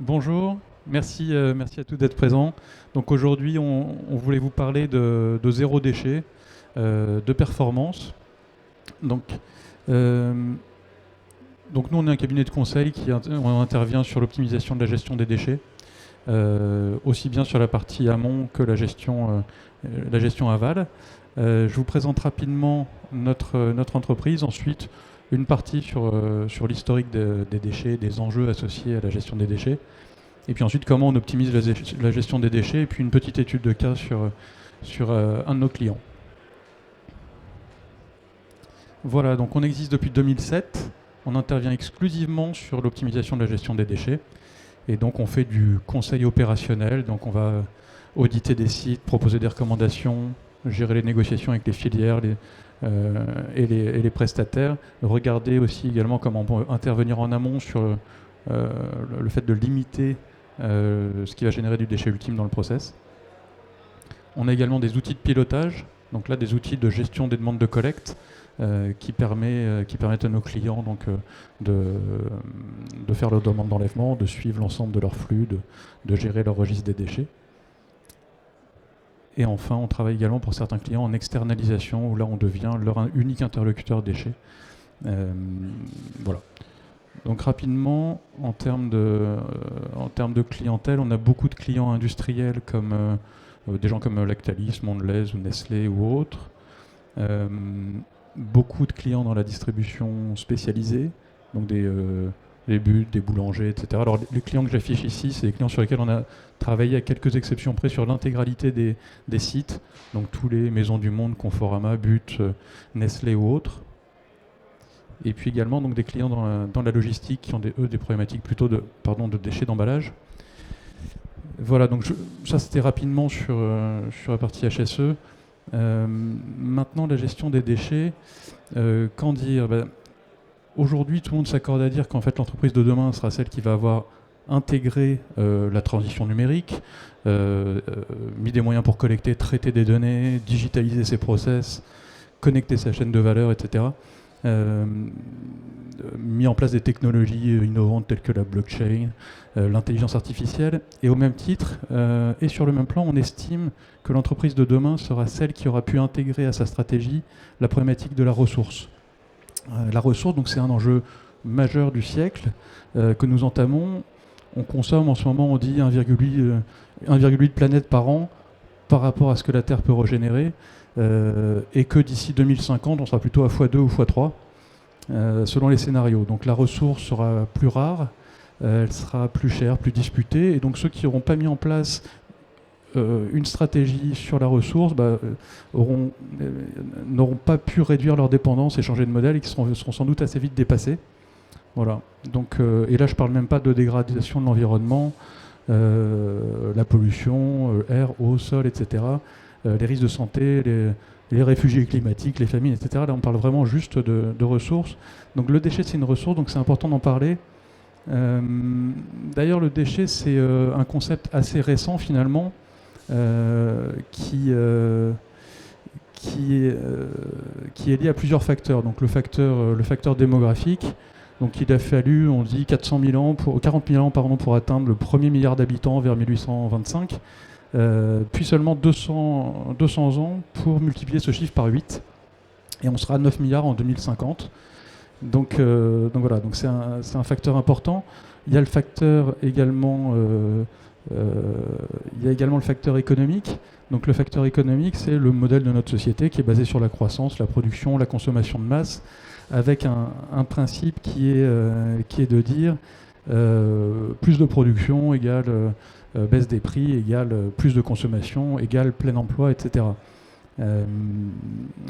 Bonjour, merci à tous d'être présents. Donc aujourd'hui, on voulait vous parler de zéro déchet, de performance. Donc, euh, donc nous, on est un cabinet de conseil on intervient sur l'optimisation de la gestion des déchets, aussi bien sur la partie amont que la gestion aval. Je vous présente rapidement notre entreprise, ensuite une partie sur l'historique des déchets, des enjeux associés à la gestion des déchets. Et puis ensuite, comment on optimise la gestion des déchets, et puis une petite étude de cas sur un de nos clients. Voilà, donc on existe depuis 2007. On intervient exclusivement sur l'optimisation de la gestion des déchets. Et donc on fait du conseil opérationnel. Donc on va auditer des sites, proposer des recommandations, gérer les négociations avec les filières et les prestataires. Regarder aussi également comment on peut intervenir en amont sur le fait de limiter ce qui va générer du déchet ultime dans le process. On a également des outils de pilotage, donc là des outils de gestion des demandes de collecte qui permettent à nos clients donc, de faire leurs demandes d'enlèvement, de suivre l'ensemble de leur flux, de gérer leur registre des déchets. Et enfin, on travaille également pour certains clients en externalisation, où là on devient leur unique interlocuteur déchets. Voilà. Donc rapidement, en termes de clientèle, on a beaucoup de clients industriels comme des gens comme Lactalis, Mondelez ou Nestlé ou autres. Beaucoup de clients dans la distribution spécialisée, donc des buts, des boulangers, etc. Alors les clients que j'affiche ici, c'est les clients sur lesquels on a travaillé à quelques exceptions près sur l'intégralité des sites, donc tous les Maisons du Monde, Conforama, But, Nestlé ou autres. Et puis également donc, des clients dans la logistique qui ont des problématiques plutôt de déchets d'emballage. Voilà, donc ça c'était rapidement sur la partie HSE. Maintenant, la gestion des déchets, qu'en dire ? Aujourd'hui, tout le monde s'accorde à dire qu'en fait l'entreprise de demain sera celle qui va avoir intégré la transition numérique, mis des moyens pour collecter, traiter des données, digitaliser ses process, connecter sa chaîne de valeur, etc. Mis en place des technologies innovantes telles que la blockchain, l'intelligence artificielle. Et au même titre, et sur le même plan, on estime que l'entreprise de demain sera celle qui aura pu intégrer à sa stratégie la problématique de la ressource. La ressource, donc, c'est un enjeu majeur du siècle que nous entamons. On consomme en ce moment, on dit 1,8 planètes par an par rapport à ce que la Terre peut régénérer. Et que d'ici 2050, on sera plutôt à x2 ou x3, selon les scénarios. Donc la ressource sera plus rare, elle sera plus chère, plus disputée, et donc ceux qui n'auront pas mis en place une stratégie sur la ressource n'auront pas pu réduire leur dépendance et changer de modèle, et qui seront sans doute assez vite dépassés. Voilà. Donc, et là, je ne parle même pas de dégradation de l'environnement, la pollution, air, eau, sol, etc., les risques de santé, les réfugiés climatiques, les famines, etc. Là, on parle vraiment juste de ressources. Donc le déchet, c'est une ressource, donc c'est important d'en parler. D'ailleurs, le déchet, c'est un concept assez récent, finalement, qui est lié à plusieurs facteurs. Donc le facteur démographique. Donc il a fallu, on dit, 40 000 ans pour atteindre le premier milliard d'habitants vers 1825. Puis seulement 200 ans pour multiplier ce chiffre par 8. Et on sera à 9 milliards en 2050. Donc voilà, donc c'est un facteur important. Il y a le facteur également, il y a également le facteur économique. Donc le facteur économique, c'est le modèle de notre société qui est basé sur la croissance, la production, la consommation de masse, avec un principe qui est de dire plus de production égale baisse des prix, égale plus de consommation, égale plein emploi, etc.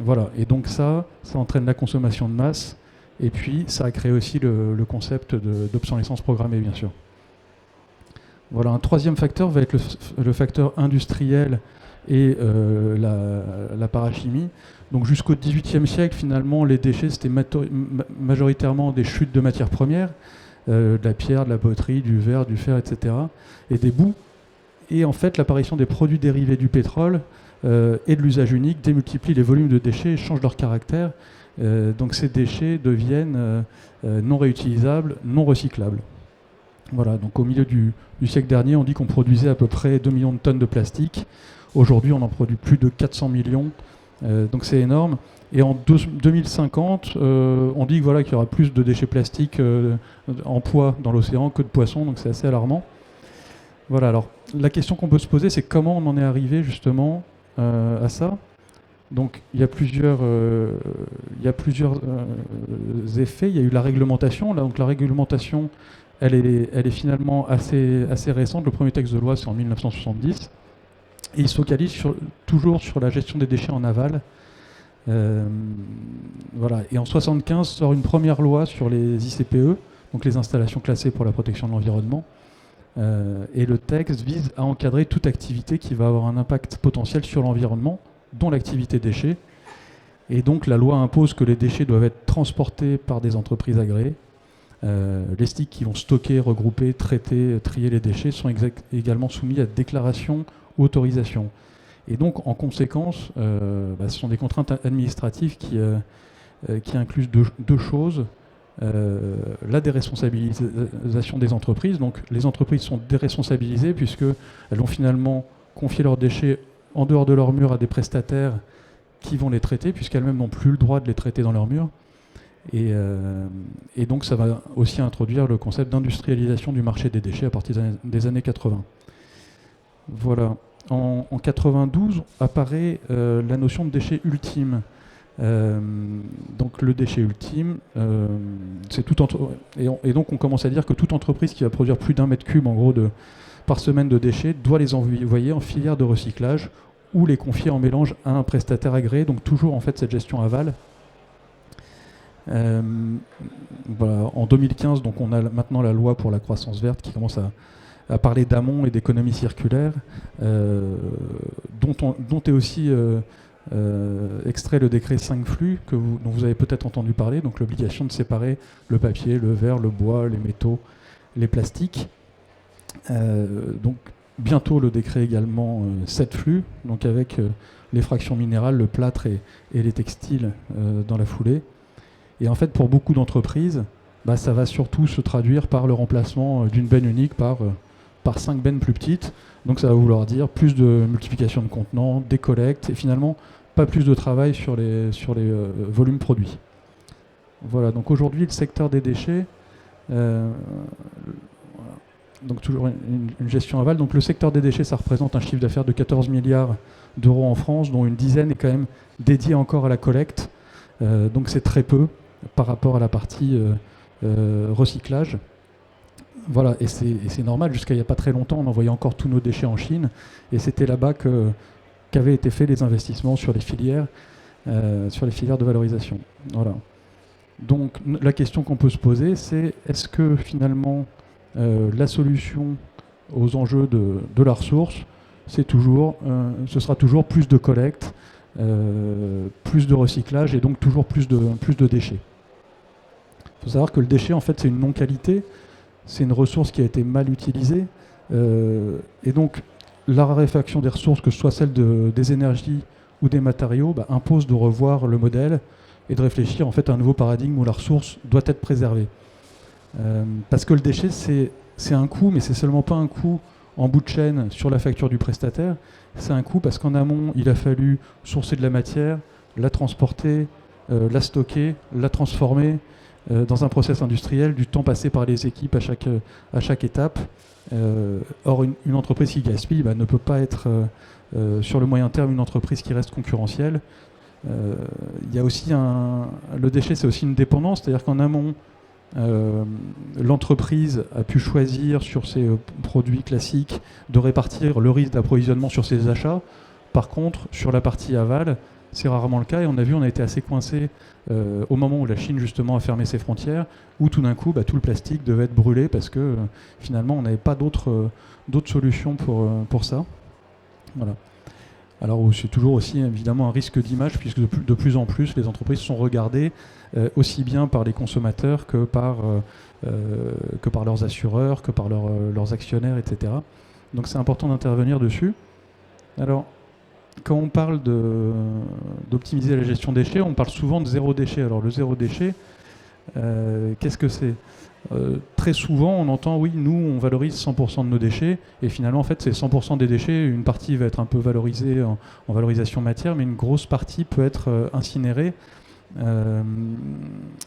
Voilà, et donc ça entraîne la consommation de masse, et puis ça a créé aussi le concept d'obsolescence programmée, bien sûr. Voilà, un troisième facteur va être le facteur industriel et la parachimie. Donc jusqu'au XVIIIe siècle, finalement, les déchets, c'était majoritairement des chutes de matières premières, de la pierre, de la poterie, du verre, du fer, etc., et des boues. Et en fait, l'apparition des produits dérivés du pétrole et de l'usage unique démultiplie les volumes de déchets et change leur caractère. Donc ces déchets deviennent non réutilisables, non recyclables. Voilà, donc au milieu du siècle dernier, on dit qu'on produisait à peu près 2 millions de tonnes de plastique. Aujourd'hui, on en produit plus de 400 millions, donc c'est énorme. Et en 2050, on dit que, voilà, qu'il y aura plus de déchets plastiques en poids dans l'océan que de poissons, donc c'est assez alarmant. Voilà, alors la question qu'on peut se poser, c'est comment on en est arrivé justement à ça. Donc il y a plusieurs effets. Il y a eu la réglementation. Là, donc la réglementation, elle est finalement assez récente. Le premier texte de loi, c'est en 1970. Et il se focalise toujours sur la gestion des déchets en aval. Voilà. Et en 1975 sort une première loi sur les ICPE, donc les installations classées pour la protection de l'environnement. Et le texte vise à encadrer toute activité qui va avoir un impact potentiel sur l'environnement, dont l'activité déchets. Et donc la loi impose que les déchets doivent être transportés par des entreprises agréées. Les STIC qui vont stocker, regrouper, traiter, trier les déchets sont également soumis à déclaration ou autorisation. Et donc en conséquence, ce sont des contraintes administratives qui incluent deux choses. La déresponsabilisation des entreprises. Donc les entreprises sont déresponsabilisées puisqu'elles vont finalement confier leurs déchets en dehors de leurs murs à des prestataires qui vont les traiter, puisqu'elles-mêmes n'ont plus le droit de les traiter dans leurs murs. Et donc ça va aussi introduire le concept d'industrialisation du marché des déchets à partir des années 80. Voilà. En 92 apparaît la notion de déchet ultime. Donc le déchet ultime, c'est et donc on commence à dire que toute entreprise qui va produire plus d'1 mètre cube en gros par semaine de déchets doit les envoyer en filière de recyclage ou les confier en mélange à un prestataire agréé, donc toujours en fait cette gestion aval. Voilà, en 2015, donc on a maintenant la loi pour la croissance verte qui commence à parler d'amont et d'économie circulaire, dont est aussi extrait le décret 5 flux dont vous avez peut-être entendu parler, donc l'obligation de séparer le papier, le verre, le bois, les métaux, les plastiques. Donc bientôt le décret également 7 flux, donc avec les fractions minérales, le plâtre et les textiles dans la foulée. Et en fait, pour beaucoup d'entreprises, ça va surtout se traduire par le remplacement d'une benne unique par 5 bennes plus petites. Donc ça va vouloir dire plus de multiplication de contenants, des collectes, et finalement pas plus de travail sur les volumes produits. Voilà, donc aujourd'hui, le secteur des déchets, donc toujours une gestion aval. Donc le secteur des déchets, ça représente un chiffre d'affaires de 14 milliards d'euros en France, dont une dizaine est quand même dédiée encore à la collecte. Donc c'est très peu par rapport à la partie recyclage. Voilà, et c'est normal, jusqu'à il n'y a pas très longtemps, on envoyait encore tous nos déchets en Chine, et c'était là-bas qu'avaient été faits les investissements sur les filières de valorisation. Voilà. Donc la question qu'on peut se poser, c'est est-ce que finalement la solution aux enjeux de la ressource, ce sera toujours plus de collecte, plus de recyclage et donc toujours plus de déchets. Il faut savoir que le déchet, en fait, c'est une non-qualité, c'est une ressource qui a été mal utilisée, et donc la raréfaction des ressources, que ce soit celle des énergies ou des matériaux, impose de revoir le modèle et de réfléchir en fait à un nouveau paradigme où la ressource doit être préservée. Parce que le déchet, c'est un coût, mais c'est seulement pas un coût en bout de chaîne sur la facture du prestataire, c'est un coût parce qu'en amont, il a fallu sourcer de la matière, la transporter, la stocker, la transformer dans un process industriel, du temps passé par les équipes à chaque étape. Or, une entreprise qui gaspille ne peut pas être, sur le moyen terme, une entreprise qui reste concurrentielle. Il y a aussi le déchet, c'est aussi une dépendance, c'est-à-dire qu'en amont, l'entreprise a pu choisir sur ses produits classiques de répartir le risque d'approvisionnement sur ses achats. Par contre, sur la partie aval, c'est rarement le cas, et on a été assez coincé au moment où la Chine justement a fermé ses frontières, où tout d'un coup tout le plastique devait être brûlé parce que finalement on n'avait pas d'autres solutions pour ça. Voilà. Alors c'est toujours aussi évidemment un risque d'image, puisque de plus en plus les entreprises sont regardées aussi bien par les consommateurs que par leurs assureurs, que par leurs actionnaires, etc. Donc c'est important d'intervenir dessus. Alors, quand on parle d'optimiser la gestion déchets, on parle souvent de zéro déchet. Alors le zéro déchet, Qu'est-ce que c'est? Très souvent, on entend oui, nous, on valorise 100% de nos déchets, et finalement, en fait, c'est 100% des déchets. Une partie va être un peu valorisée en valorisation matière, mais une grosse partie peut être incinérée.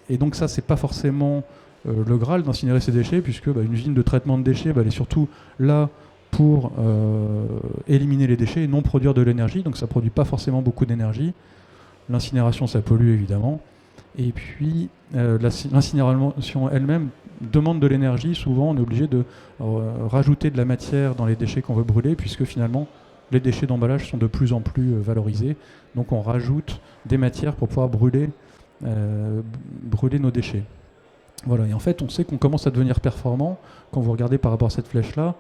Et donc ça, c'est pas forcément le Graal d'incinérer ces déchets, puisque une usine de traitement de déchets, elle est surtout là pour éliminer les déchets et non produire de l'énergie, donc ça produit pas forcément beaucoup d'énergie. L'incinération, ça pollue évidemment. Et puis l'incinération elle-même demande de l'énergie. Souvent, on est obligé de rajouter de la matière dans les déchets qu'on veut brûler, puisque finalement, les déchets d'emballage sont de plus en plus valorisés. Donc on rajoute des matières pour pouvoir brûler nos déchets. Voilà. Et en fait, on sait qu'on commence à devenir performant quand vous regardez par rapport à cette flèche-là.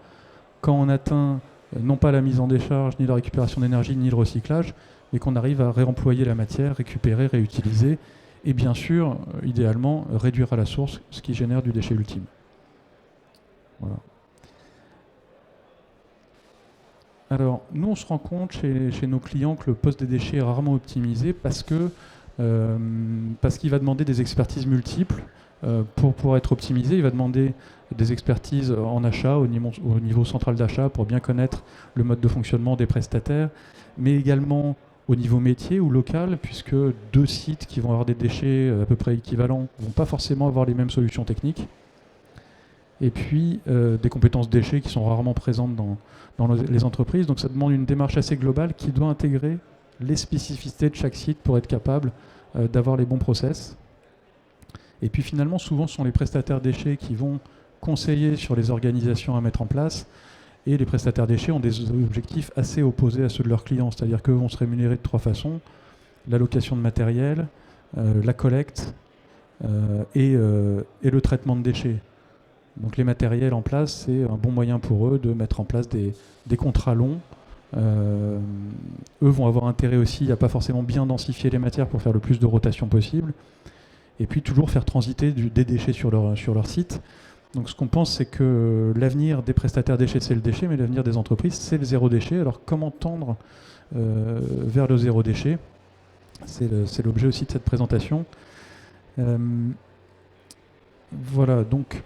Quand on atteint non pas la mise en décharge, ni la récupération d'énergie, ni le recyclage, mais qu'on arrive à réemployer la matière, récupérer, réutiliser, et bien sûr, idéalement, réduire à la source, ce qui génère du déchet ultime. Voilà. Alors, nous, on se rend compte chez nos clients que le poste des déchets est rarement optimisé parce qu'il va demander des expertises multiples. Pour pouvoir être optimisé, il va demander des expertises en achat, au niveau central d'achat, pour bien connaître le mode de fonctionnement des prestataires, mais également au niveau métier ou local, puisque deux sites qui vont avoir des déchets à peu près équivalents ne vont pas forcément avoir les mêmes solutions techniques. Et puis des compétences déchets qui sont rarement présentes dans les entreprises. Donc ça demande une démarche assez globale qui doit intégrer les spécificités de chaque site pour être capable d'avoir les bons process. Et puis finalement, souvent, ce sont les prestataires déchets qui vont conseiller sur les organisations à mettre en place. Et les prestataires déchets ont des objectifs assez opposés à ceux de leurs clients. C'est-à-dire qu'eux vont se rémunérer de 3 façons: l'allocation de matériel, la collecte et le traitement de déchets. Donc les matériels en place, c'est un bon moyen pour eux de mettre en place des contrats longs. Eux vont avoir intérêt aussi à pas forcément bien densifier les matières pour faire le plus de rotation possible. Et puis toujours faire transiter des déchets sur leur site. Donc ce qu'on pense, c'est que l'avenir des prestataires déchets, c'est le déchet, mais l'avenir des entreprises, c'est le zéro déchet. Alors comment tendre vers le zéro déchet? C'est l'objet aussi de cette présentation. Voilà, donc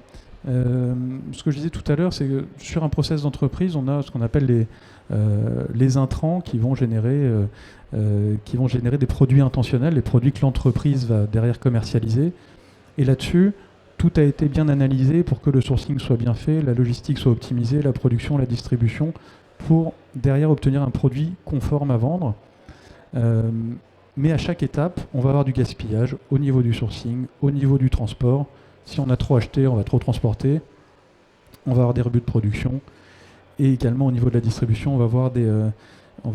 ce que je disais tout à l'heure, c'est que sur un process d'entreprise, on a ce qu'on appelle les intrants qui vont générer des produits intentionnels, les produits que l'entreprise va derrière commercialiser. Et là-dessus, tout a été bien analysé pour que le sourcing soit bien fait, la logistique soit optimisée, la production, la distribution, pour derrière obtenir un produit conforme à vendre. Mais à chaque étape, on va avoir du gaspillage au niveau du sourcing, au niveau du transport. Si on a trop acheté, on va trop transporter. On va avoir des rebuts de production. Et également au niveau de la distribution, on va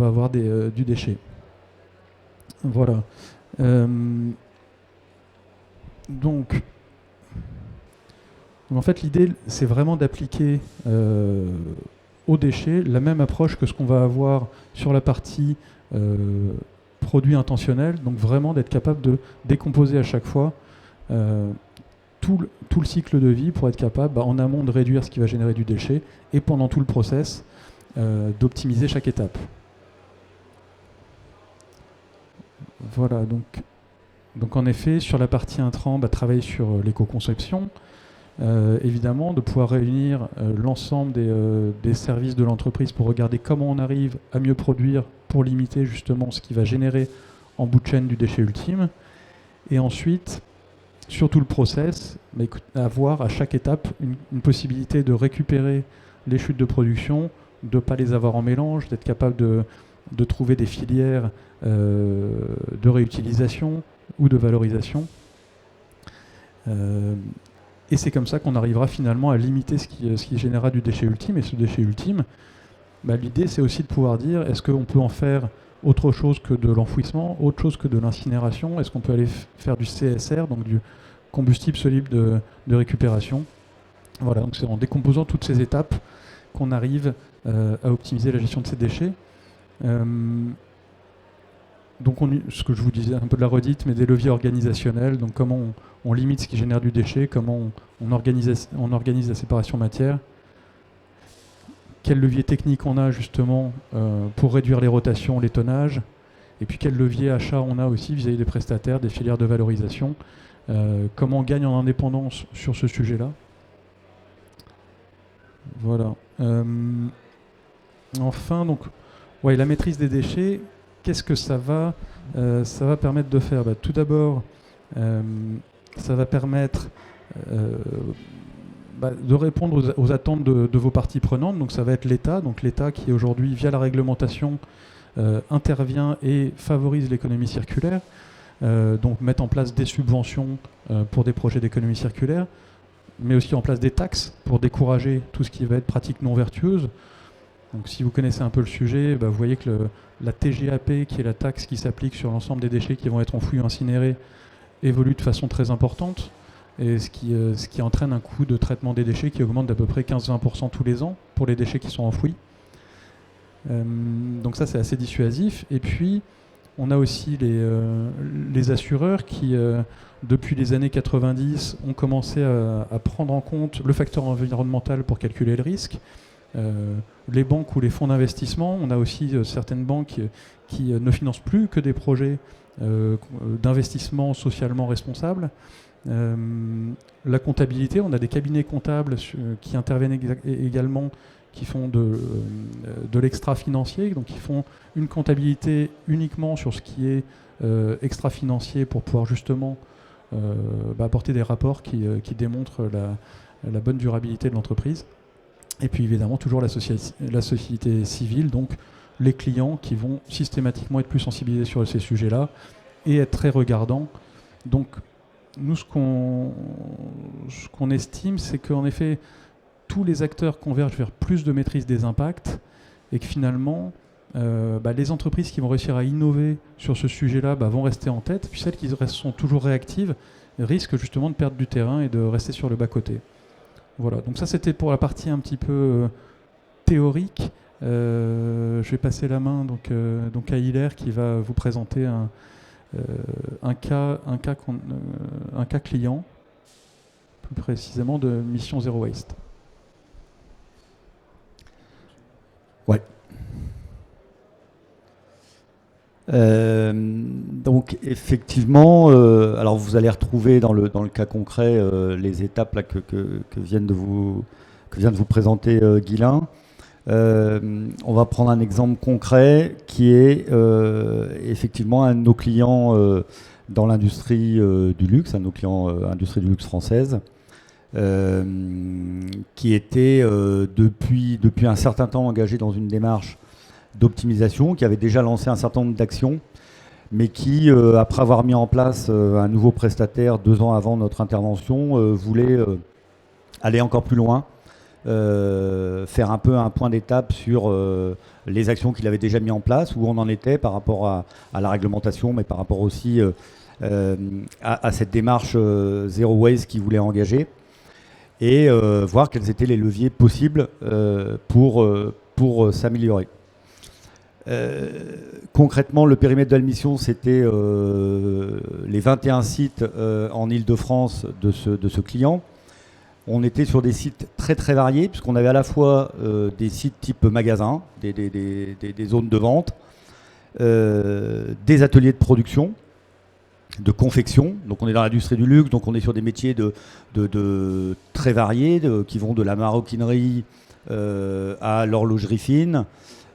avoir du déchet. Voilà. Donc, en fait, l'idée, c'est vraiment d'appliquer aux déchets la même approche que ce qu'on va avoir sur la partie produit intentionnel. Donc vraiment d'être capable de décomposer à chaque fois tout le cycle de vie pour être capable, en amont, de réduire ce qui va générer du déchet et pendant tout le process, d'optimiser chaque étape. Voilà, donc en effet, sur la partie intrant, travailler sur l'éco-conception, évidemment, de pouvoir réunir l'ensemble des services de l'entreprise pour regarder comment on arrive à mieux produire pour limiter justement ce qui va générer en bout de chaîne du déchet ultime. Et ensuite, sur tout le process, avoir à chaque étape une possibilité de récupérer les chutes de production, de ne pas les avoir en mélange, d'être capable de trouver des filières de réutilisation ou de valorisation. Et c'est comme ça qu'on arrivera finalement à limiter ce qui générera du déchet ultime. Et ce déchet ultime, l'idée, c'est aussi de pouvoir dire, est-ce qu'on peut en faire autre chose que de l'enfouissement, autre chose que de l'incinération? Est-ce qu'on peut aller faire du CSR, donc du combustible solide de récupération? Voilà, donc c'est en décomposant toutes ces étapes qu'on arrive à optimiser la gestion de ces déchets. Donc ce que je vous disais, un peu de la redite, mais des leviers organisationnels, donc comment on limite ce qui génère du déchet, comment on organise la séparation matière, quel levier technique on a justement pour réduire les rotations, les tonnages, et puis quel levier achat on a aussi vis-à-vis des prestataires, des filières de valorisation, comment on gagne en indépendance sur ce sujet-là. Voilà. Enfin, donc, ouais, la maîtrise des déchets, qu'est-ce que ça va permettre de faire? Tout d'abord, ça va permettre de répondre aux attentes de vos parties prenantes. Donc ça va être l'État, qui aujourd'hui, via la réglementation, intervient et favorise l'économie circulaire. Donc mettre en place des subventions pour des projets d'économie circulaire, mais aussi en place des taxes pour décourager tout ce qui va être pratique non vertueuse. Donc si vous connaissez un peu le sujet, vous voyez que la TGAP, qui est la taxe qui s'applique sur l'ensemble des déchets qui vont être enfouis ou incinérés, évolue de façon très importante, et ce qui entraîne un coût de traitement des déchets qui augmente d'à peu près 15-20% tous les ans pour les déchets qui sont enfouis. Donc ça, c'est assez dissuasif. Et puis, on a aussi les assureurs qui, depuis les années 90, ont commencé à prendre en compte le facteur environnemental pour calculer le risque. Les banques ou les fonds d'investissement, on a aussi certaines banques qui ne financent plus que des projets d'investissement socialement responsables. La comptabilité, on a des cabinets comptables qui interviennent également, qui font de l'extra-financier, donc qui font une comptabilité uniquement sur ce qui est extra-financier pour pouvoir justement apporter des rapports qui démontrent la bonne durabilité de l'entreprise. Et puis évidemment toujours la société civile, donc les clients qui vont systématiquement être plus sensibilisés sur ces sujets-là et être très regardants. Donc nous, ce qu'on estime, c'est qu'en effet, tous les acteurs convergent vers plus de maîtrise des impacts et que finalement, les entreprises qui vont réussir à innover sur ce sujet-là vont rester en tête, puis celles qui sont toujours réactives risquent justement de perdre du terrain et de rester sur le bas-côté. Voilà, donc ça c'était pour la partie un petit peu théorique. Je vais passer la main donc à Hilaire qui va vous présenter un cas client, plus précisément de Mission Zero Waste. Ouais. Donc effectivement, alors vous allez retrouver dans le cas concret les étapes là, que vient de vous présenter Guilain. On va prendre un exemple concret qui est effectivement un de nos clients dans l'industrie du luxe, un de nos clients industrie du luxe française, qui était depuis un certain temps engagé dans une démarche d'optimisation, qui avait déjà lancé un certain nombre d'actions, mais qui, après avoir mis en place un nouveau prestataire 2 ans avant notre intervention, voulait aller encore plus loin, faire un peu un point d'étape sur les actions qu'il avait déjà mis en place, où on en était par rapport à la réglementation, mais par rapport aussi à cette démarche Zero Waste qu'il voulait engager, et voir quels étaient les leviers possibles pour s'améliorer. Concrètement, le périmètre de la mission, c'était les 21 sites en Île-de-France de ce client. On était sur des sites très très variés, puisqu'on avait à la fois des sites type magasin, des zones de vente, des ateliers de production, de confection. Donc on est dans l'industrie du luxe, donc on est sur des métiers de très variés, qui vont de la maroquinerie à l'horlogerie fine,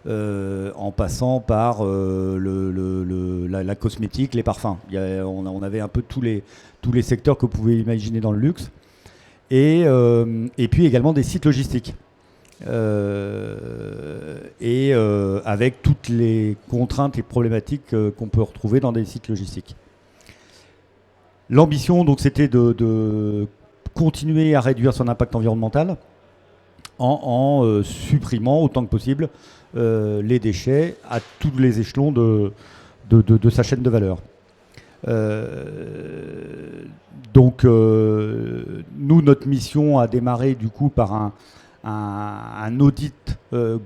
en passant par la cosmétique, les parfums. On avait un peu tous les secteurs que vous pouvez imaginer dans le luxe. Et puis également des sites logistiques. Avec toutes les contraintes et problématiques qu'on peut retrouver dans des sites logistiques. L'ambition, donc, c'était de continuer à réduire son impact environnemental en supprimant autant que possible les déchets à tous les échelons de sa chaîne de valeur. Donc, nous, notre mission a démarré du coup par un audit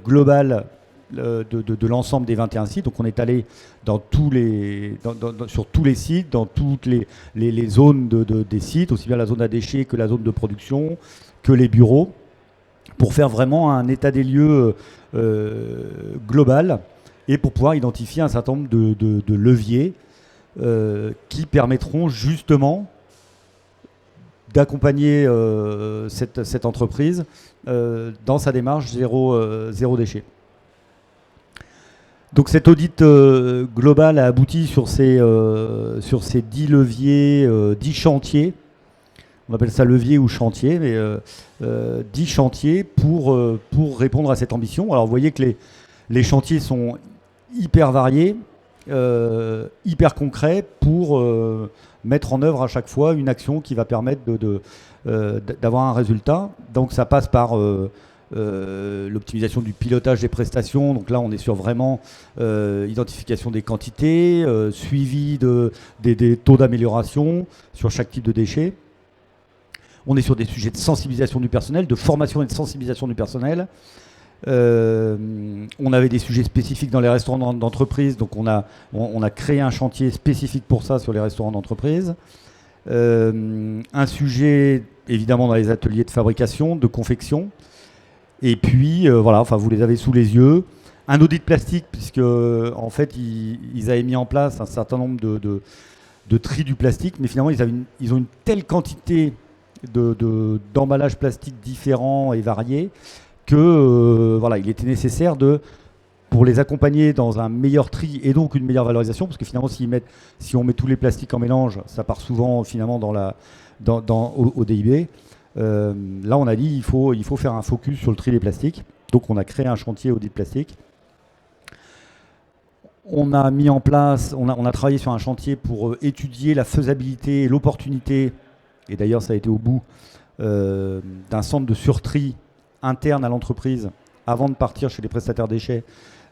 global de l'ensemble des 21 sites. Donc on est allé sur tous les sites, dans toutes les zones des sites, aussi bien la zone à déchets que la zone de production, que les bureaux, pour faire vraiment un état des lieux global et pour pouvoir identifier un certain nombre de leviers qui permettront justement d'accompagner cette entreprise dans sa démarche zéro déchet. Donc cet audit global a abouti sur ces 10 leviers, 10 chantiers. On appelle ça levier ou chantier, mais 10 chantiers pour répondre à cette ambition. Alors vous voyez que les chantiers sont hyper variés, hyper concrets pour mettre en œuvre à chaque fois une action qui va permettre d'avoir un résultat. Donc ça passe par l'optimisation du pilotage des prestations. Donc là, on est sur vraiment identification des quantités, suivi des taux d'amélioration sur chaque type de déchets. On est sur des sujets de sensibilisation du personnel, de formation et de sensibilisation du personnel. On avait des sujets spécifiques dans les restaurants d'entreprise, donc on a créé un chantier spécifique pour ça sur les restaurants d'entreprise. Un sujet évidemment dans les ateliers de fabrication, de confection. Et puis voilà, enfin vous les avez sous les yeux. Un audit plastique, puisque en fait ils avaient mis en place un certain nombre de tri du plastique, mais finalement ils ont une telle quantité d'emballages plastiques différents et variés que voilà, il était nécessaire pour les accompagner dans un meilleur tri et donc une meilleure valorisation, parce que finalement si on met tous les plastiques en mélange, ça part souvent finalement au DIB. Là on a dit il faut faire un focus sur le tri des plastiques, donc on a créé un chantier audit plastique. On a mis en place, on a travaillé sur un chantier pour étudier la faisabilité et l'opportunité, et d'ailleurs ça a été au bout, d'un centre de surtri interne à l'entreprise avant de partir chez les prestataires déchets,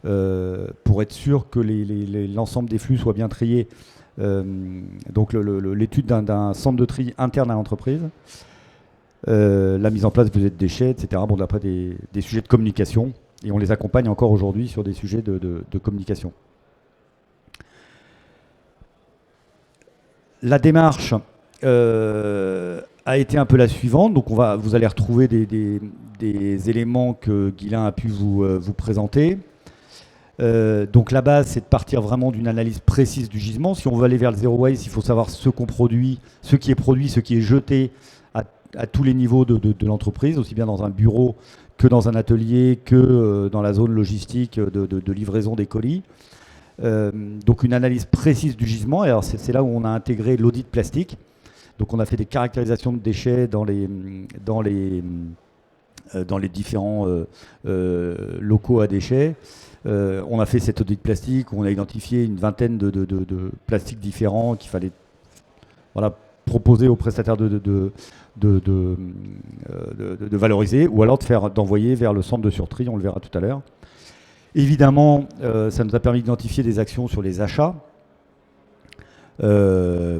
pour être sûr que l'ensemble des flux soient bien triés. Donc l'étude d'un centre de tri interne à l'entreprise, la mise en place de déchets, etc. Bon, d'après des sujets de communication, et on les accompagne encore aujourd'hui sur des sujets de communication. La démarche a été un peu la suivante. Donc vous allez retrouver des éléments que Guylain a pu vous présenter. Donc la base, c'est de partir vraiment d'une analyse précise du gisement. Si on veut aller vers le zéro waste, il faut savoir ce qu'on produit, ce qui est produit, ce qui est jeté à tous les niveaux de l'entreprise, aussi bien dans un bureau que dans un atelier, que dans la zone logistique de livraison des colis. Donc une analyse précise du gisement. Et alors c'est là où on a intégré l'audit plastique. Donc on a fait des caractérisations de déchets dans les différents locaux à déchets. On a fait cet audit plastique où on a identifié une vingtaine de plastiques différents qu'il fallait proposer aux prestataires de valoriser, ou alors d'envoyer vers le centre de surtri, on le verra tout à l'heure. Évidemment, ça nous a permis d'identifier des actions sur les achats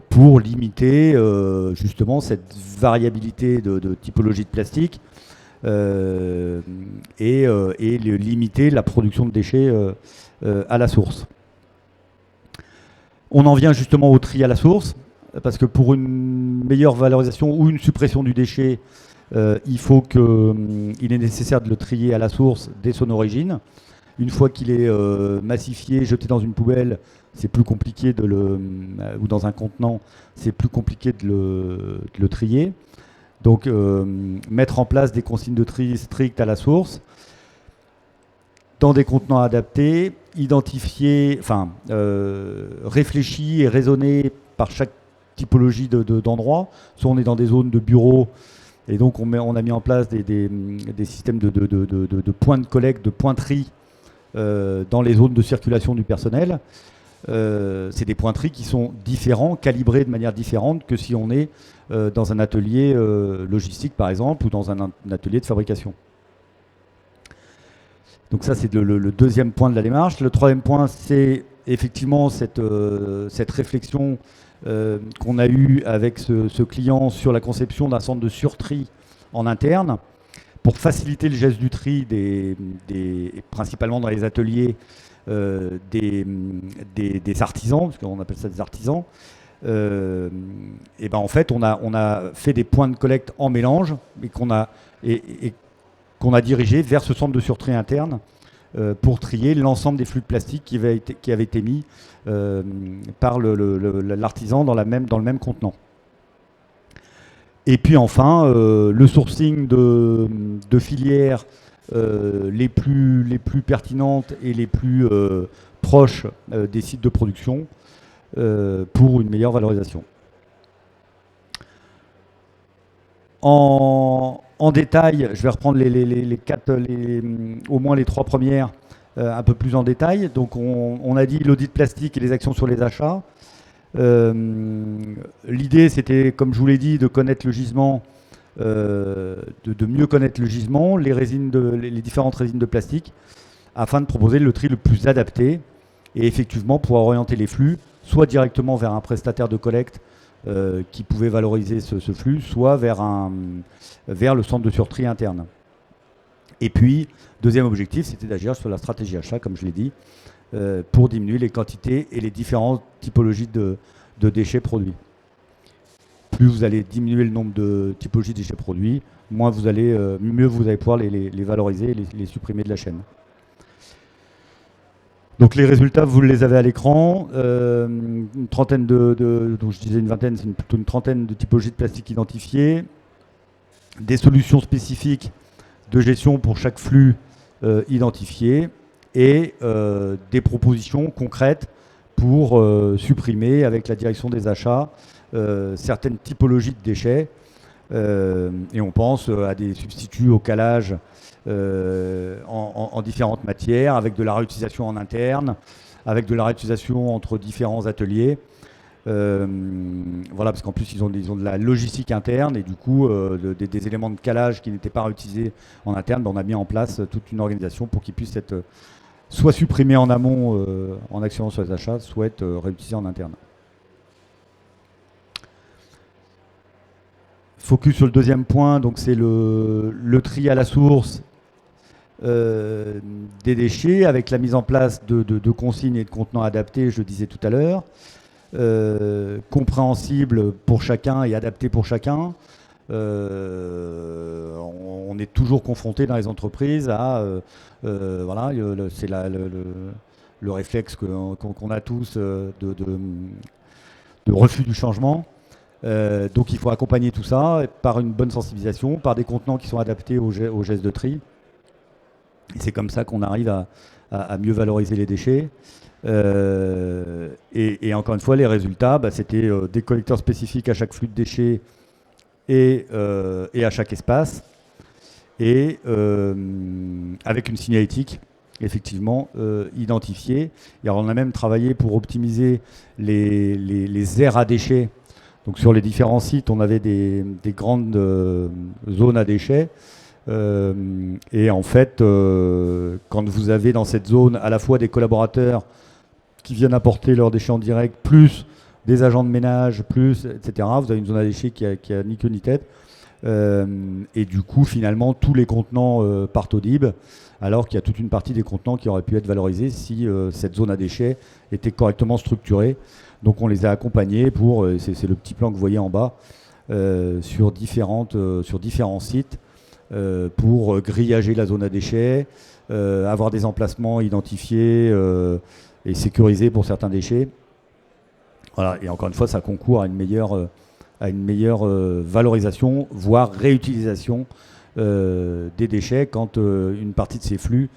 pour limiter justement cette variabilité de typologie de plastique et limiter la production de déchets à la source. On en vient justement au tri à la source, parce que pour une meilleure valorisation ou une suppression du déchet, il est nécessaire de le trier à la source dès son origine. Une fois qu'il est massifié, jeté dans une poubelle, c'est plus compliqué ou dans un contenant, c'est plus compliqué de le trier. Donc mettre en place des consignes de tri strictes à la source, dans des contenants adaptés, réfléchi et raisonné par chaque typologie d'endroit. Soit on est dans des zones de bureaux, et donc on a mis en place des systèmes de points de collecte, de points de tri dans les zones de circulation du personnel. C'est des points de tri qui sont différents, calibrés de manière différente que si on est dans un atelier logistique par exemple, ou dans un atelier de fabrication. Donc ça c'est le deuxième point de la démarche. Le troisième point, c'est effectivement cette réflexion qu'on a eue avec ce client sur la conception d'un centre de surtri en interne pour faciliter le geste du tri principalement dans les ateliers des artisans, parce qu'on appelle ça des artisans. Et ben en fait on a fait des points de collecte en mélange et qu'on a dirigé vers ce centre de surtri interne pour trier l'ensemble des flux de plastique qui avaient été mis par l'artisan dans le même contenant. Et puis enfin, le sourcing de filières les plus pertinentes et les plus proches des sites de production pour une meilleure valorisation. En détail, je vais reprendre les quatre, au moins les trois premières, un peu plus en détail. Donc on a dit l'audit plastique et les actions sur les achats. L'idée, c'était, comme je vous l'ai dit, de connaître le gisement, de mieux connaître le gisement, les différentes résines de plastique, afin de proposer le tri le plus adapté et effectivement pouvoir orienter les flux, soit directement vers un prestataire de collecte qui pouvait valoriser ce flux, soit vers le centre de surtri interne. Et puis, deuxième objectif, c'était d'agir sur la stratégie achat, comme je l'ai dit, pour diminuer les quantités et les différentes typologies de déchets produits. Plus vous allez diminuer le nombre de typologies de déchets produits, mieux vous allez pouvoir les valoriser et les supprimer de la chaîne. Donc les résultats, vous les avez à l'écran. Une trentaine donc je disais une vingtaine, c'est plutôt une trentaine de typologies de plastique identifiées. Des solutions spécifiques de gestion pour chaque flux identifié. Et des propositions concrètes pour supprimer avec la direction des achats certaines typologies de déchets. Et on pense à des substituts au calage en différentes matières, avec de la réutilisation en interne, avec de la réutilisation entre différents ateliers. Voilà, parce qu'en plus ils ont de la logistique interne et du coup des éléments de calage qui n'étaient pas réutilisés en interne, on a mis en place toute une organisation pour qu'ils puissent être soit supprimés en amont en actionnant sur les achats, soit être réutilisés en interne. Focus sur le deuxième point, donc c'est le tri à la source des déchets avec la mise en place de consignes et de contenants adaptés, je le disais tout à l'heure, compréhensible pour chacun et adapté pour chacun. On est toujours confronté dans les entreprises à voilà, c'est le réflexe qu'on a tous de refus du changement. Donc il faut accompagner tout ça par une bonne sensibilisation, par des contenants qui sont adaptés aux gestes de tri. Et c'est comme ça qu'on arrive à mieux valoriser les déchets. Et encore une fois, les résultats, c'était des collecteurs spécifiques à chaque flux de déchets et à chaque espace. Et avec une signalétique effectivement identifiée. Et alors on a même travaillé pour optimiser les aires à déchets. Donc sur les différents sites, on avait des grandes zones à déchets. Et en fait, quand vous avez dans cette zone à la fois des collaborateurs qui viennent apporter leurs déchets en direct, plus des agents de ménage, plus, etc., vous avez une zone à déchets qui a ni queue ni tête. Et du coup, finalement, tous les contenants partent au DIB, alors qu'il y a toute une partie des contenants qui auraient pu être valorisés si cette zone à déchets était correctement structurée. Donc on les a accompagnés pour, c'est le petit plan que vous voyez en bas, sur différents sites, pour grillager la zone à déchets, avoir des emplacements identifiés et sécurisés pour certains déchets. Voilà, et encore une fois, ça concourt à une meilleure valorisation, voire réutilisation des déchets quand une partie de ces flux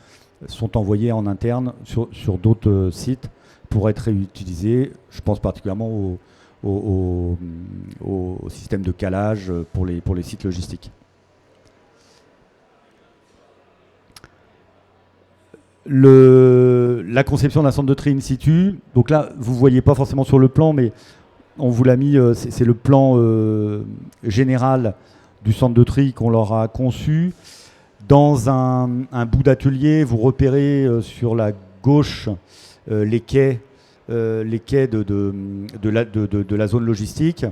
sont envoyés en interne sur d'autres sites pour être réutilisés. Je pense particulièrement au système de calage pour les sites logistiques. La conception d'un centre de tri in situ, donc là vous ne voyez pas forcément sur le plan, mais on vous l'a mis, c'est le plan général du centre de tri qu'on leur a conçu. Dans un bout d'atelier, vous repérez sur la gauche les quais de la zone logistique.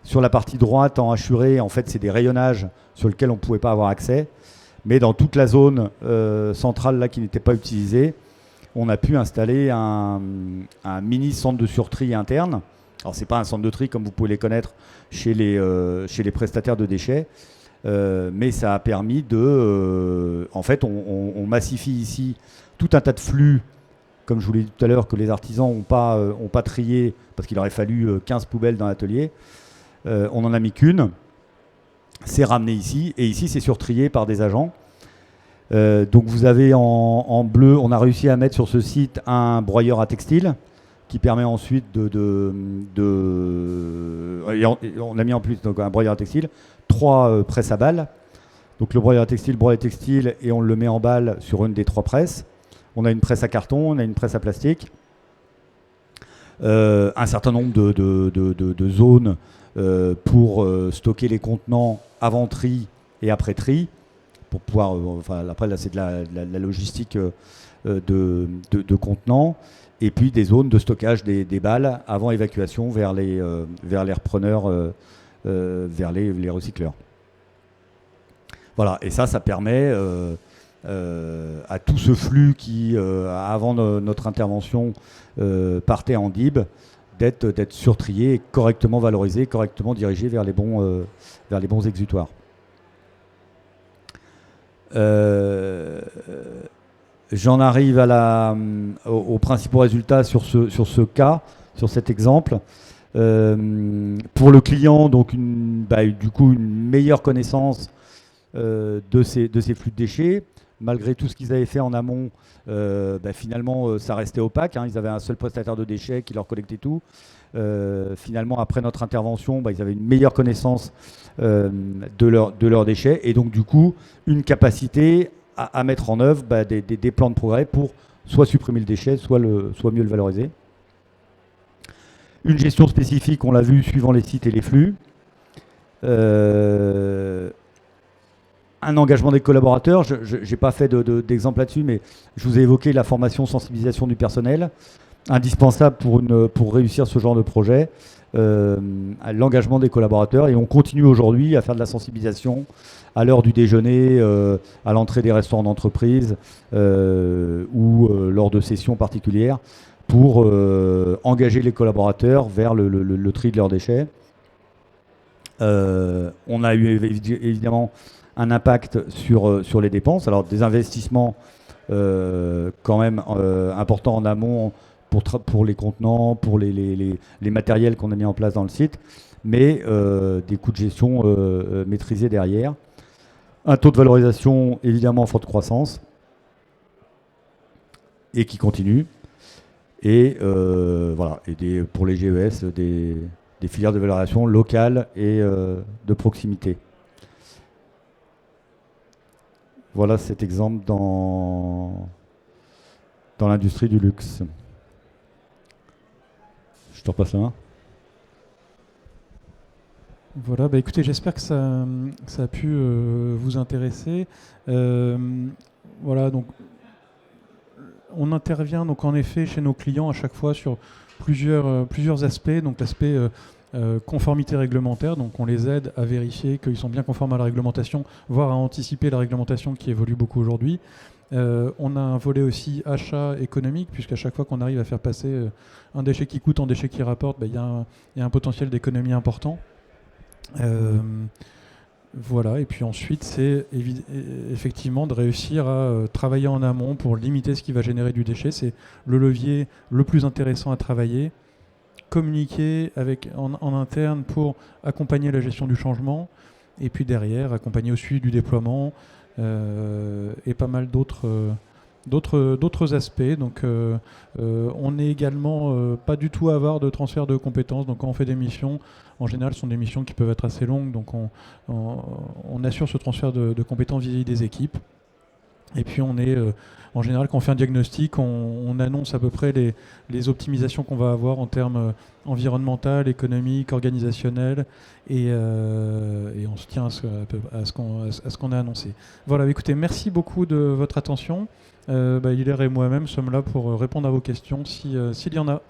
Sur la partie droite, en hachuré, en fait, c'est des rayonnages sur lesquels on ne pouvait pas avoir accès. Mais dans toute la zone centrale là, qui n'était pas utilisée, on a pu installer un mini centre de surtri interne. Alors, ce n'est pas un centre de tri comme vous pouvez les connaître chez les prestataires de déchets, mais ça a permis en fait, on massifie ici tout un tas de flux, comme je vous l'ai dit tout à l'heure, que les artisans n'ont pas trié parce qu'il aurait fallu 15 poubelles dans l'atelier. On n'en a mis qu'une. c'est ramené ici, et ici c'est surtrié par des agents. Donc vous avez en bleu, on a réussi à mettre sur ce site un broyeur à textile qui permet ensuite et on a mis en plus donc, un broyeur à textile, 3 presses à balles. Donc le broyeur à textile broie les textiles et on le met en balle sur une des 3 presses. On a une presse à carton, on a une presse à plastique. Un certain nombre de zones pour stocker les contenants avant tri et après tri. Pour pouvoir, après là c'est de la logistique de contenants. Et puis des zones de stockage des balles avant évacuation vers les repreneurs, vers les recycleurs. Voilà, et ça permet à tout ce flux qui, avant notre intervention, partait en DIB, d'être surtrié, correctement valorisé, correctement dirigé vers les bons exutoires. J'en arrive aux principaux résultats sur ce cas, sur cet exemple. Pour le client, donc du coup une meilleure connaissance de ces flux de déchets. Malgré tout ce qu'ils avaient fait en amont, finalement ça restait opaque. Ils avaient un seul prestataire de déchets qui leur collectait tout. Finalement, après notre intervention, ils avaient une meilleure connaissance de leurs déchets et donc du coup une capacité à mettre en œuvre des plans de progrès pour soit supprimer le déchet, soit mieux le valoriser. Une gestion spécifique, on l'a vu, suivant les sites et les flux. Un engagement des collaborateurs, je n'ai pas fait d'exemple là-dessus, mais je vous ai évoqué la formation, sensibilisation du personnel, indispensable pour réussir ce genre de projet, l'engagement des collaborateurs, et on continue aujourd'hui à faire de la sensibilisation à l'heure du déjeuner, à l'entrée des restaurants d'entreprise ou lors de sessions particulières pour engager les collaborateurs vers le tri de leurs déchets. On a eu évidemment un impact sur les dépenses. Alors des investissements quand même importants en amont pour les contenants, pour les matériels qu'on a mis en place dans le site, mais des coûts de gestion maîtrisés derrière. Un taux de valorisation évidemment en forte croissance et qui continue. Et voilà, et pour les GES, des filières de valorisation locales et de proximité. Voilà cet exemple dans l'industrie du luxe. Je te repasse la main. Voilà, écoutez, j'espère que ça a pu vous intéresser. Voilà, donc on intervient donc en effet chez nos clients à chaque fois sur plusieurs aspects. Donc l'aspect conformité réglementaire, donc on les aide à vérifier qu'ils sont bien conformes à la réglementation, voire à anticiper la réglementation qui évolue beaucoup aujourd'hui. On a un volet aussi achat économique, puisqu'à chaque fois qu'on arrive à faire passer un déchet qui coûte en déchet qui rapporte, il y a un potentiel d'économie important. Voilà, et puis ensuite c'est effectivement de réussir à travailler en amont pour limiter ce qui va générer du déchet. C'est le levier le plus intéressant à travailler. Communiquer en interne pour accompagner la gestion du changement, et puis derrière accompagner au suivi du déploiement et pas mal d'autres aspects. Donc on n'est également pas du tout avare de transfert de compétences. Donc quand on fait des missions, en général ce sont des missions qui peuvent être assez longues, donc on assure ce transfert de compétences vis-à-vis des équipes. Et puis on est, en général, quand on fait un diagnostic, on annonce à peu près les optimisations qu'on va avoir en termes environnemental, économique, organisationnel, et on se tient à ce qu'on a annoncé. Voilà, écoutez, merci beaucoup de votre attention. Hilaire et moi-même sommes là pour répondre à vos questions s'il y en a.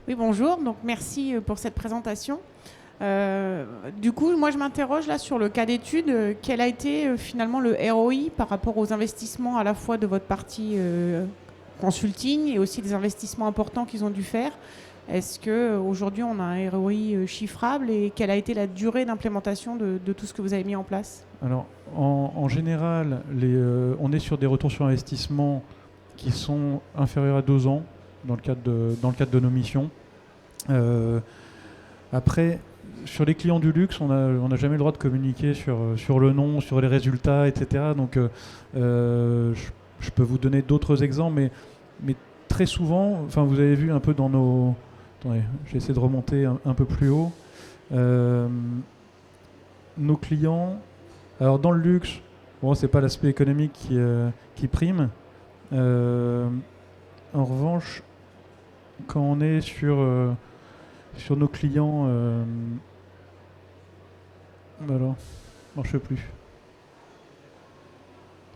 Oui, bonjour. Donc, merci pour cette présentation. Du coup, moi, je m'interroge là sur le cas d'étude. Quel a été finalement le ROI par rapport aux investissements à la fois de votre partie consulting et aussi des investissements importants qu'ils ont dû faire? Est-ce qu'aujourd'hui, on a un ROI chiffrable et quelle a été la durée d'implémentation de tout ce que vous avez mis en place? Alors, en général, on est sur des retours sur investissement qui sont inférieurs à 2 ans dans le cadre de nos missions. Après, sur les clients du luxe, on n'a jamais le droit de communiquer sur le nom, sur les résultats, etc. Donc je peux vous donner d'autres exemples, mais très souvent, enfin vous avez vu un peu dans nos... Attendez, j'essaie de remonter un peu plus haut. Nos clients, alors dans le luxe, bon, c'est pas l'aspect économique qui prime. En revanche, quand on est sur nos clients, alors, marche plus.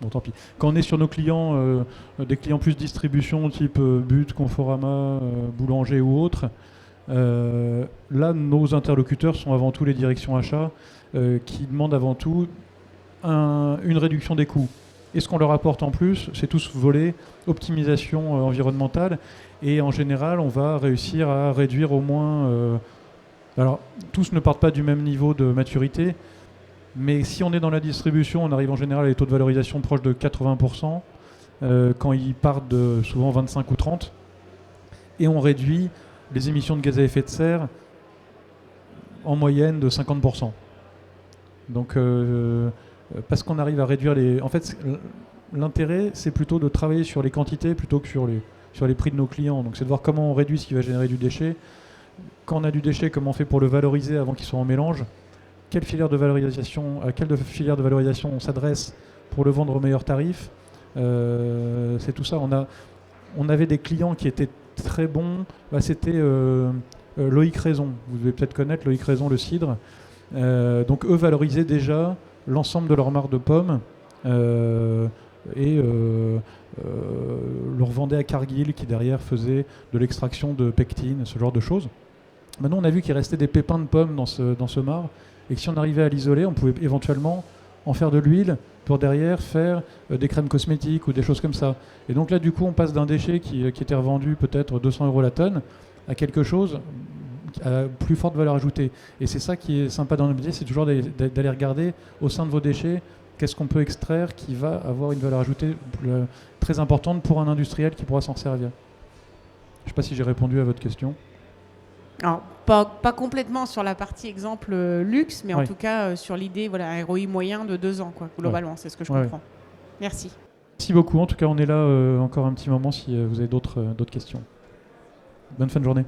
Bon, tant pis. Quand on est sur nos clients, des clients plus distribution, type But, Conforama, Boulanger ou autres, là, nos interlocuteurs sont avant tout les directions achats qui demandent avant tout une réduction des coûts. Et ce qu'on leur apporte en plus, c'est tout ce volet optimisation environnementale. Et en général, on va réussir à réduire au moins... alors, tous ne partent pas du même niveau de maturité, mais si on est dans la distribution, on arrive en général à des taux de valorisation proches de 80%, quand ils partent de souvent 25 ou 30, et on réduit les émissions de gaz à effet de serre en moyenne de 50%. Donc, parce qu'on arrive à réduire les... En fait, l'intérêt, c'est plutôt de travailler sur les quantités plutôt que sur les prix de nos clients. Donc, c'est de voir comment on réduit ce qui va générer du déchet. Quand on a du déchet, comment on fait pour le valoriser avant qu'il soit en mélange ? À quelle filière de valorisation on s'adresse pour le vendre au meilleur tarif ? C'est tout ça. On avait des clients qui étaient très bons. C'était Loïc Raison. Vous devez peut-être connaître Loïc Raison, le cidre. Donc eux valorisaient déjà l'ensemble de leur mare de pommes et le revendaient à Cargill qui derrière faisait de l'extraction de pectine, ce genre de choses. Maintenant on a vu qu'il restait des pépins de pommes dans ce marc et que si on arrivait à l'isoler, on pouvait éventuellement en faire de l'huile pour derrière faire des crèmes cosmétiques ou des choses comme ça. Et donc là du coup on passe d'un déchet qui était revendu peut-être 200 € la tonne à quelque chose à plus forte valeur ajoutée. Et c'est ça qui est sympa dans le métier, c'est toujours d'aller regarder au sein de vos déchets qu'est-ce qu'on peut extraire qui va avoir une valeur ajoutée très importante pour un industriel qui pourra s'en servir. Je ne sais pas si j'ai répondu à votre question. Alors, pas complètement sur la partie exemple luxe, mais en Oui. tout cas sur l'idée, voilà, un ROI moyen de 2 ans, quoi, globalement, c'est ce que je comprends. Merci. Merci beaucoup. En tout cas, on est là encore un petit moment si vous avez d'autres questions. Bonne fin de journée.